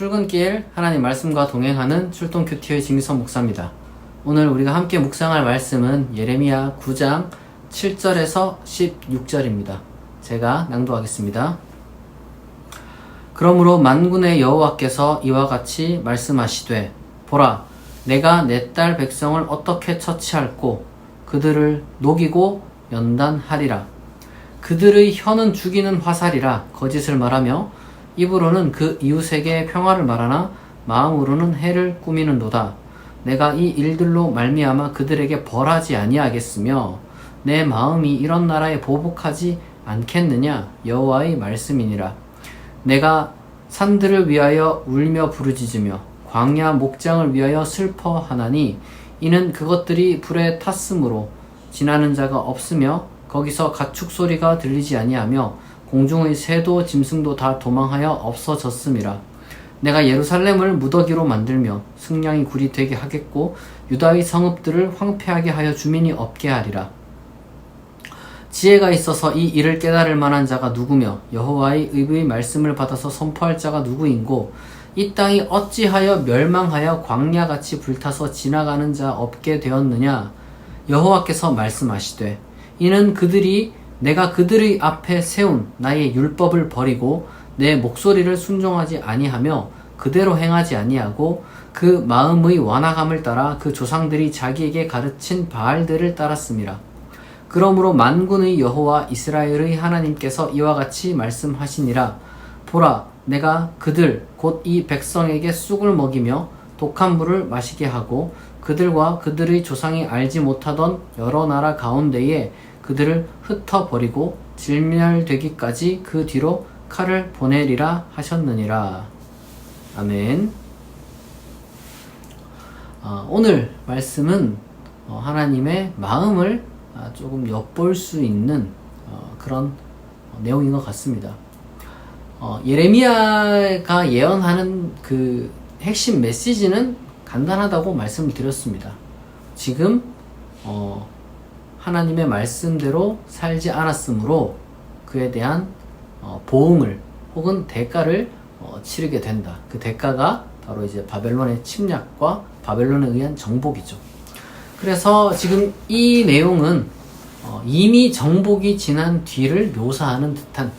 출근길 하나님 말씀과 동행하는 출동 큐티의 김희선 목사입니다. 오늘 우리가 함께 묵상할 말씀은 예레미야 9장 7절에서 16절입니다. 제가 낭독하겠습니다. 그러므로 만군의 여호와께서 이와 같이 말씀하시되 보라, 내가 내 딸 백성을 어떻게 처치할꼬 그들을 녹이고 연단하리라. 그들의 혀는 죽이는 화살이라 거짓을 말하며 입으로는 그 이웃에게 평화를 말하나 마음으로는 해를 꾸미는도다. 내가 이 일들로 말미암아 그들에게 벌하지 아니하겠으며 내 마음이 이런 나라에 보복하지 않겠느냐 여호와의 말씀이니라. 내가 산들을 위하여 울며 부르짖으며 광야 목장을 위하여 슬퍼하나니 이는 그것들이 불에 탔으므로 지나는 자가 없으며 거기서 가축 소리가 들리지 아니하며 공중의 새도 짐승도 다 도망하여 없어졌음이라. 내가 예루살렘을 무더기로 만들며 승냥이 굴이 되게 하겠고 유다의 성읍들을 황폐하게 하여 주민이 없게 하리라. 지혜가 있어서 이 일을 깨달을 만한 자가 누구며 여호와의 의의 말씀을 받아서 선포할 자가 누구인고 이 땅이 어찌하여 멸망하여 광야같이 불타서 지나가는 자 없게 되었느냐. 여호와께서 말씀하시되 이는 그들이 내가 그들의 앞에 세운 나의 율법을 버리고 내 목소리를 순종하지 아니하며 그대로 행하지 아니하고 그 마음의 완악함을 따라 그 조상들이 자기에게 가르친 바알들을 따랐음이라. 그러므로 만군의 여호와 이스라엘의 하나님께서 이와 같이 말씀하시니라. 보라, 내가 그들 곧 이 백성에게 쑥을 먹이며 독한 물을 마시게 하고 그들과 그들의 조상이 알지 못하던 여러 나라 가운데에 그들을 흩어버리고 진멸되기까지 그 뒤로 칼을 보내리라 하셨느니라. 아멘. 오늘 말씀은 하나님의 마음을 조금 엿볼 수 있는 그런 내용인 것 같습니다. 예레미야가 예언하는 그 핵심 메시지는 간단하다고 말씀을 드렸습니다. 지금 하나님의 말씀대로 살지 않았으므로 그에 대한 보응을 혹은 대가를 치르게 된다. 그 대가가 바로 이제 바벨론의 침략과 바벨론에 의한 정복이죠. 그래서 지금 이 내용은 이미 정복이 지난 뒤를 묘사하는 듯한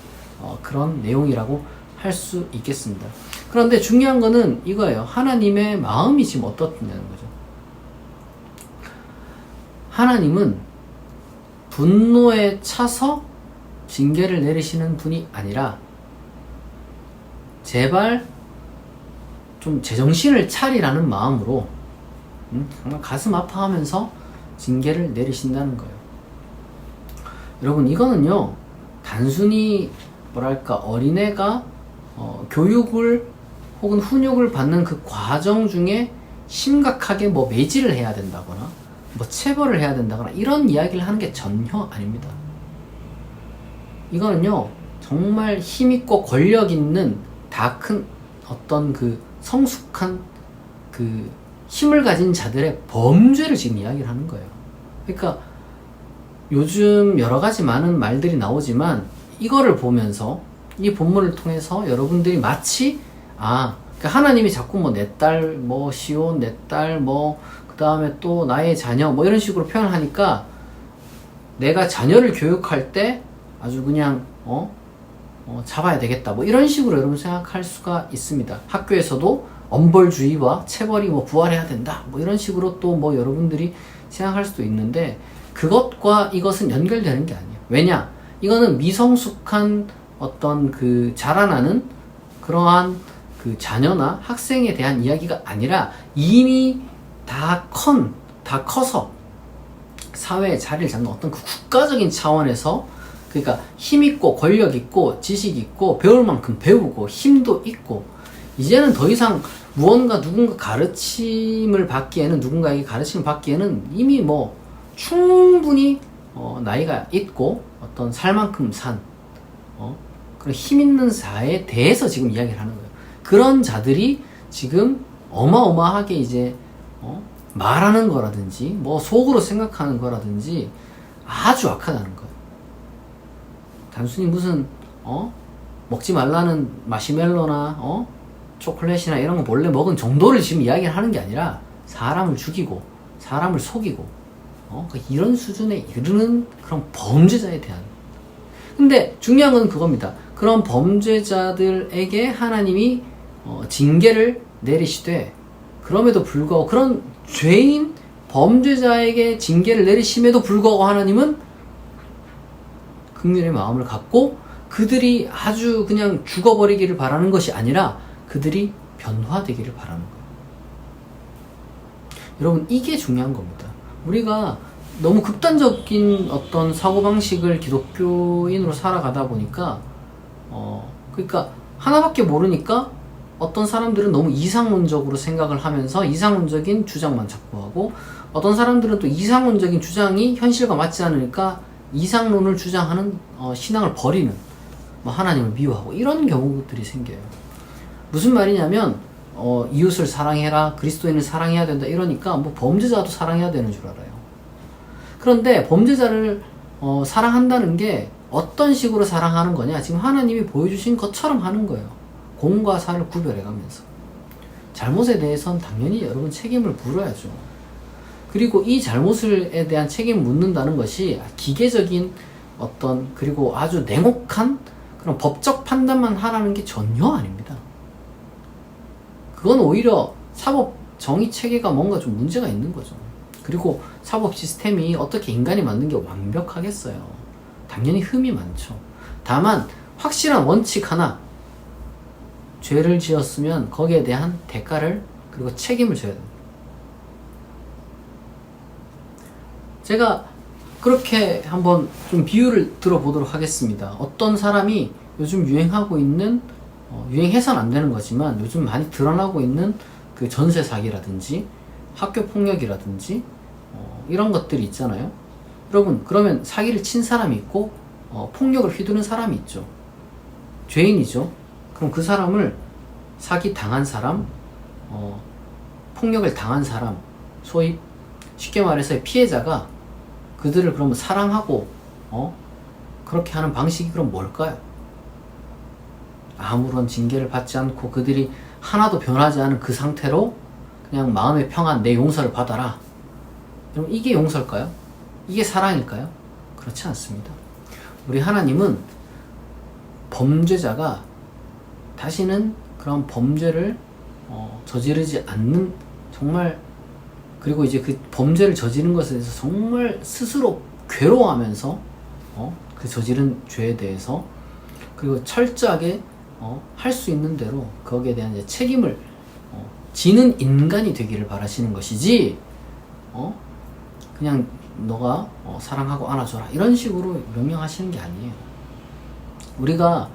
그런 내용이라고 할 수 있겠습니다. 그런데 중요한 거는 이거예요. 하나님의 마음이 지금 어떻냐는 거죠. 하나님은 분노에 차서 징계를 내리시는 분이 아니라 제발 좀 제정신을 차리라는 마음으로 정말 가슴 아파하면서 징계를 내리신다는 거예요. 여러분, 이거는요 단순히 뭐랄까 어린애가 교육을 혹은 훈육을 받는 그 과정 중에 심각하게 뭐 매질을 해야 된다거나 뭐 체벌을 해야 된다거나 이런 이야기를 하는 게 전혀 아닙니다. 이거는요 정말 힘있고 권력 있는 다 큰 어떤 그 성숙한 그 힘을 가진 자들의 범죄를 지금 이야기를 하는 거예요. 그러니까 요즘 여러 가지 많은 말들이 나오지만 이거를 보면서 이 본문을 통해서 여러분들이 마치 그러니까 하나님이 자꾸 뭐 내 딸 뭐 시온 내 딸 뭐 그 다음에 또 나의 자녀 뭐 이런 식으로 표현하니까 내가 자녀를 교육할 때 아주 그냥 잡아야 되겠다 뭐 이런 식으로 여러분 생각할 수가 있습니다. 학교에서도 엄벌주의와 체벌이 뭐 부활해야 된다 뭐 이런 식으로 또 뭐 여러분들이 생각할 수도 있는데 그것과 이것은 연결되는 게 아니에요. 왜냐? 이거는 미성숙한 어떤 그 자라나는 그러한 그 자녀나 학생에 대한 이야기가 아니라 이미 다 커서 사회에 자리를 잡는 어떤 그 국가적인 차원에서 그러니까 힘있고 권력있고 지식있고 배울 만큼 배우고 힘도 있고 이제는 더 이상 무언가 누군가 가르침을 받기에는 누군가에게 가르침을 받기에는 이미 뭐 충분히 나이가 있고 어떤 살 만큼 산 그런 힘있는 사회에 대해서 지금 이야기를 하는 거예요. 그런 자들이 지금 어마어마하게 이제 말하는 거라든지 뭐 속으로 생각하는 거라든지 아주 악하다는 거예요. 단순히 무슨 먹지 말라는 마시멜로나 초콜릿이나 이런 거 몰래 먹은 정도를 지금 이야기를 하는 게 아니라 사람을 죽이고 사람을 속이고 이런 수준에 이르는 그런 범죄자에 대한. 근데 중요한 건 그겁니다. 그런 범죄자들에게 하나님이 징계를 내리시되, 그럼에도 불구하고 그런 죄인 범죄자에게 징계를 내리심에도 불구하고 하나님은 긍휼의 마음을 갖고 그들이 아주 그냥 죽어버리기를 바라는 것이 아니라 그들이 변화되기를 바라는 거예요. 여러분, 이게 중요한 겁니다. 우리가 너무 극단적인 어떤 사고방식을 기독교인으로 살아가다 보니까 그러니까 하나밖에 모르니까 어떤 사람들은 너무 이상론적으로 생각을 하면서 이상론적인 주장만 자꾸 하고, 어떤 사람들은 또 이상론적인 주장이 현실과 맞지 않으니까 이상론을 주장하는 신앙을 버리는, 하나님을 미워하고 이런 경우들이 생겨요. 무슨 말이냐면 이웃을 사랑해라, 그리스도인을 사랑해야 된다 이러니까 범죄자도 사랑해야 되는 줄 알아요. 그런데 범죄자를 사랑한다는 게 어떤 식으로 사랑하는 거냐, 지금 하나님이 보여주신 것처럼 하는 거예요. 공과 사를 구별해가면서. 잘못에 대해서는 당연히 여러분 책임을 물어야죠. 그리고 이 잘못에 대한 책임을 묻는다는 것이 기계적인 그리고 아주 냉혹한 그런 법적 판단만 하라는 게 전혀 아닙니다. 그건 오히려 사법 정의 체계가 뭔가 좀 문제가 있는 거죠. 그리고 사법 시스템이 어떻게 인간이 만든 게 완벽하겠어요. 당연히 흠이 많죠. 다만 확실한 원칙 하나, 죄를 지었으면 거기에 대한 대가를, 그리고 책임을 져야 됩니다. 제가 그렇게 한번 좀 비유를 들어보도록 하겠습니다. 어떤 사람이 요즘 유행하고 있는, 유행해서는 안 되는 거지만 요즘 많이 드러나고 있는 그 전세 사기라든지 학교 폭력이라든지 이런 것들이 있잖아요. 여러분, 그러면 사기를 친 사람이 있고 폭력을 휘두른 사람이 있죠. 죄인이죠. 그럼 그 사람을 사기 당한 사람, 폭력을 당한 사람, 소위 쉽게 말해서 피해자가 그들을 그러면 사랑하고 그렇게 하는 방식이 그럼 뭘까요? 아무런 징계를 받지 않고 그들이 하나도 변하지 않은 그 상태로 그냥 마음의 평안, 내 용서를 받아라. 그럼 이게 용서일까요? 이게 사랑일까요? 그렇지 않습니다. 우리 하나님은 범죄자가 다시는 그런 범죄를 저지르지 않는, 정말, 그리고 이제 그 범죄를 저지른 것에 대해서 정말 스스로 괴로워하면서 그 저지른 죄에 대해서, 그리고 철저하게 할 수 있는 대로 거기에 대한 이제 책임을 지는 인간이 되기를 바라시는 것이지, 그냥 너가 사랑하고 안아줘라 이런 식으로 명령하시는 게 아니에요. 우리가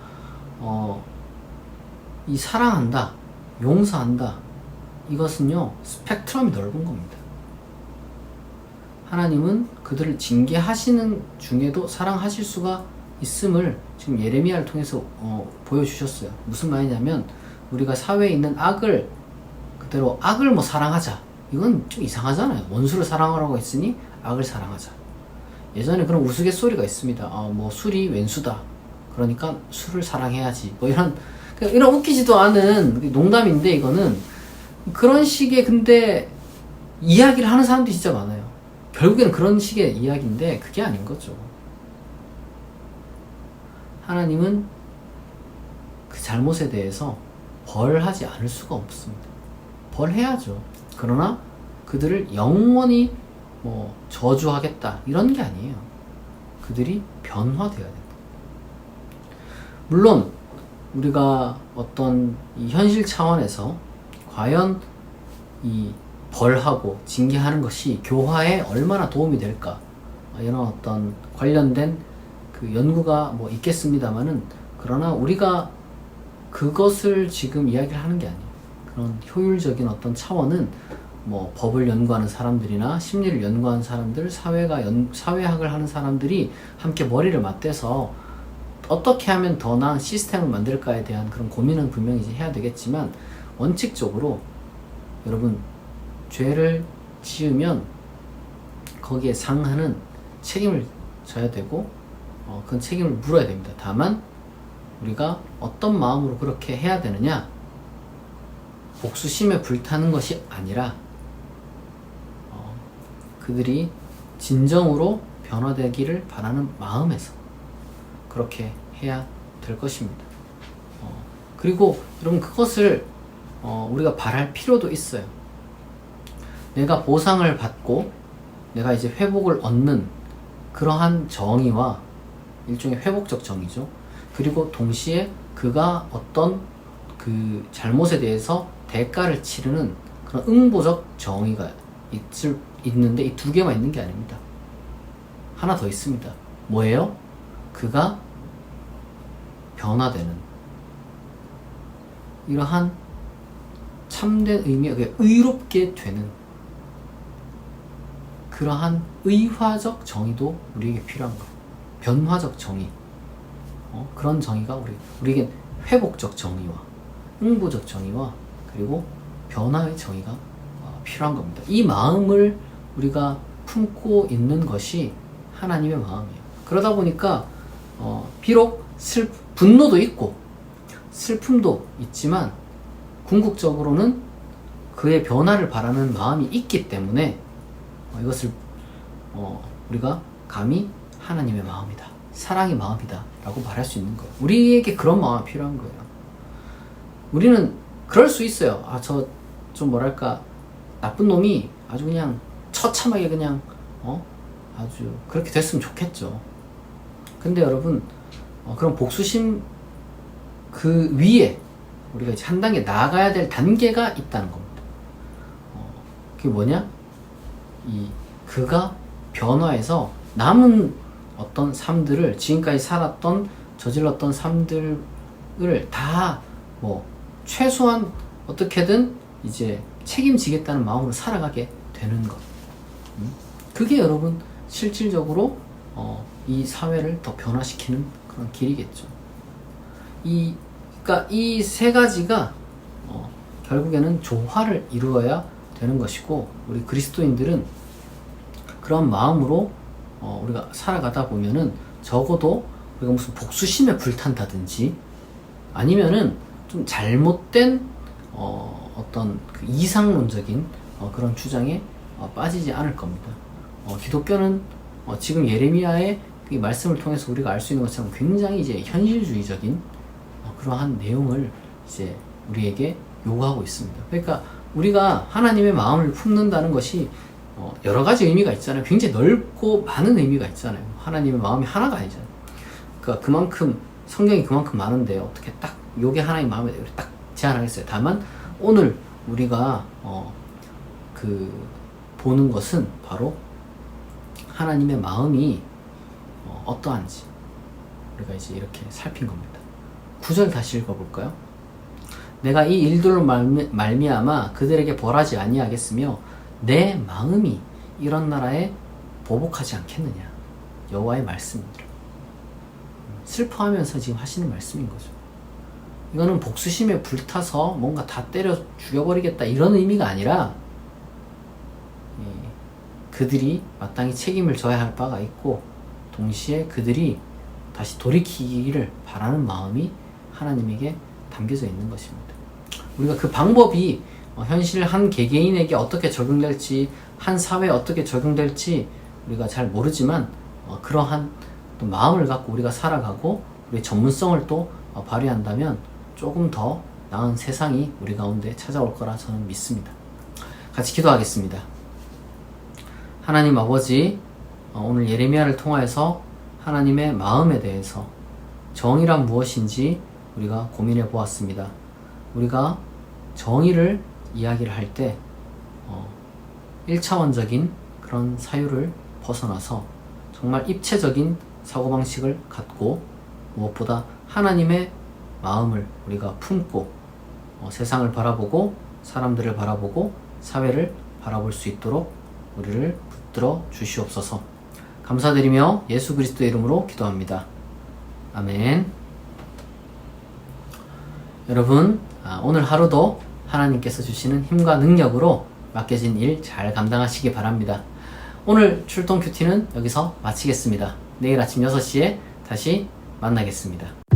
이 사랑한다, 용서한다, 이것은요 스펙트럼이 넓은 겁니다. 하나님은 그들을 징계하시는 중에도 사랑하실 수가 있음을 지금 예레미야를 통해서 보여주셨어요. 무슨 말이냐면, 우리가 사회에 있는 악을 그대로 악을 사랑하자, 이건 좀 이상하잖아요. 원수를 사랑하라고 했으니 악을 사랑하자. 예전에 그런 우스갯소리가 있습니다. 술이 왼수다, 그러니까 술을 사랑해야지, 이런 웃기지도 않은 농담인데, 이거는 그런 식의 근데 이야기를 하는 사람들이 진짜 많아요. 결국에는 그런 식의 이야기인데 그게 아닌 거죠. 하나님은 그 잘못에 대해서 벌하지 않을 수가 없습니다. 벌해야죠. 그러나 그들을 영원히 저주하겠다 이런 게 아니에요. 그들이 변화되어야 된다. 물론 우리가 어떤 이 현실 차원에서 과연 이 벌하고 징계하는 것이 교화에 얼마나 도움이 될까, 이런 어떤 관련된 그 연구가 있겠습니다만은, 그러나 우리가 그것을 지금 이야기를 하는 게 아니에요. 그런 효율적인 어떤 차원은 법을 연구하는 사람들이나 심리를 연구하는 사람들, 사회학을 하는 사람들이 함께 머리를 맞대서 어떻게 하면 더 나은 시스템을 만들까에 대한 그런 고민은 분명히 이제 해야 되겠지만, 원칙적으로 여러분, 죄를 지으면 거기에 상하는 책임을 져야 되고 그 책임을 물어야 됩니다. 다만 우리가 어떤 마음으로 그렇게 해야 되느냐, 복수심에 불타는 것이 아니라 그들이 진정으로 변화되기를 바라는 마음에서 그렇게 해야 될 것입니다. 그리고 여러분 그것을 우리가 바랄 필요도 있어요. 내가 보상을 받고 내가 이제 회복을 얻는 그러한 정의와 일종의 회복적 정의죠. 그리고 동시에 그가 어떤 그 잘못에 대해서 대가를 치르는 그런 응보적 정의가 있는데 이 두 개만 있는 게 아닙니다. 하나 더 있습니다. 뭐예요? 그가 변화되는 이러한 참된 의미가 의롭게 되는 그러한 의화적 정의도 우리에게 필요한 거예요. 변화적 정의. 그런 정의가 우리에겐 회복적 정의와 응보적 정의와 그리고 변화의 정의가 필요한 겁니다. 이 마음을 우리가 품고 있는 것이 하나님의 마음이에요. 그러다 보니까 비록 분노도 있고 슬픔도 있지만 궁극적으로는 그의 변화를 바라는 마음이 있기 때문에 이것을 우리가 감히 하나님의 마음이다, 사랑의 마음이다 라고 말할 수 있는 거예요. 우리에게 그런 마음이 필요한 거예요. 우리는 그럴 수 있어요. 저 좀 뭐랄까 나쁜 놈이 아주 그냥 처참하게 그냥 아주 그렇게 됐으면 좋겠죠. 근데 여러분 그런 복수심 그 위에 우리가 이제 한 단계 나아가야 될 단계가 있다는 겁니다. 그게 뭐냐? 그가 변화해서 남은 어떤 삶들을 지금까지 살았던 저질렀던 삶들을 다 최소한 어떻게든 이제 책임지겠다는 마음으로 살아가게 되는 것. 그게 여러분 실질적으로 이 사회를 더 변화시키는 그런 길이겠죠. 그러니까 이 세 가지가 결국에는 조화를 이루어야 되는 것이고 우리 그리스도인들은 그런 마음으로 우리가 살아가다 보면은 적어도 우리가 무슨 복수심에 불탄다든지 아니면은 좀 잘못된 어떤 그 이상론적인 그런 주장에 빠지지 않을 겁니다. 기독교는 지금 예레미야의 이 말씀을 통해서 우리가 알 수 있는 것처럼 굉장히 이제 현실주의적인 그러한 내용을 이제 우리에게 요구하고 있습니다. 그러니까 우리가 하나님의 마음을 품는다는 것이 여러 가지 의미가 있잖아요. 굉장히 넓고 많은 의미가 있잖아요. 하나님의 마음이 하나가 아니잖아요. 그러니까 그만큼 성경이 그만큼 많은데 어떻게 딱 요게 하나님의 마음에 딱 제안하겠어요. 다만 오늘 우리가 보는 것은 바로 하나님의 마음이 어떠한지 우리가 이제 이렇게 살핀 겁니다. 9절 다시 읽어볼까요? 내가 이 일들로 말미암아 그들에게 벌하지 아니하겠으며 내 마음이 이런 나라에 보복하지 않겠느냐. 여호와의 말씀입니다. 슬퍼하면서 지금 하시는 말씀인 거죠. 이거는 복수심에 불타서 뭔가 다 때려 죽여버리겠다 이런 의미가 아니라 그들이 마땅히 책임을 져야 할 바가 있고 동시에 그들이 다시 돌이키기를 바라는 마음이 하나님에게 담겨져 있는 것입니다. 우리가 그 방법이 현실 한 개개인에게 어떻게 적용될지 한 사회에 어떻게 적용될지 우리가 잘 모르지만 그러한 또 마음을 갖고 우리가 살아가고 우리 전문성을 또 발휘한다면 조금 더 나은 세상이 우리 가운데 찾아올 거라 저는 믿습니다. 같이 기도하겠습니다. 하나님 아버지, 오늘 예레미야를 통하여서 하나님의 마음에 대해서 정의란 무엇인지 우리가 고민해 보았습니다. 우리가 정의를 이야기를 할 때 1차원적인 그런 사유를 벗어나서 정말 입체적인 사고방식을 갖고 무엇보다 하나님의 마음을 우리가 품고 세상을 바라보고 사람들을 바라보고 사회를 바라볼 수 있도록 우리를 붙들어 주시옵소서. 감사드리며 예수 그리스도의 이름으로 기도합니다. 아멘. 여러분, 오늘 하루도 하나님께서 주시는 힘과 능력으로 맡겨진 일 잘 감당하시기 바랍니다. 오늘 출동 큐티는 여기서 마치겠습니다. 내일 아침 6시에 다시 만나겠습니다.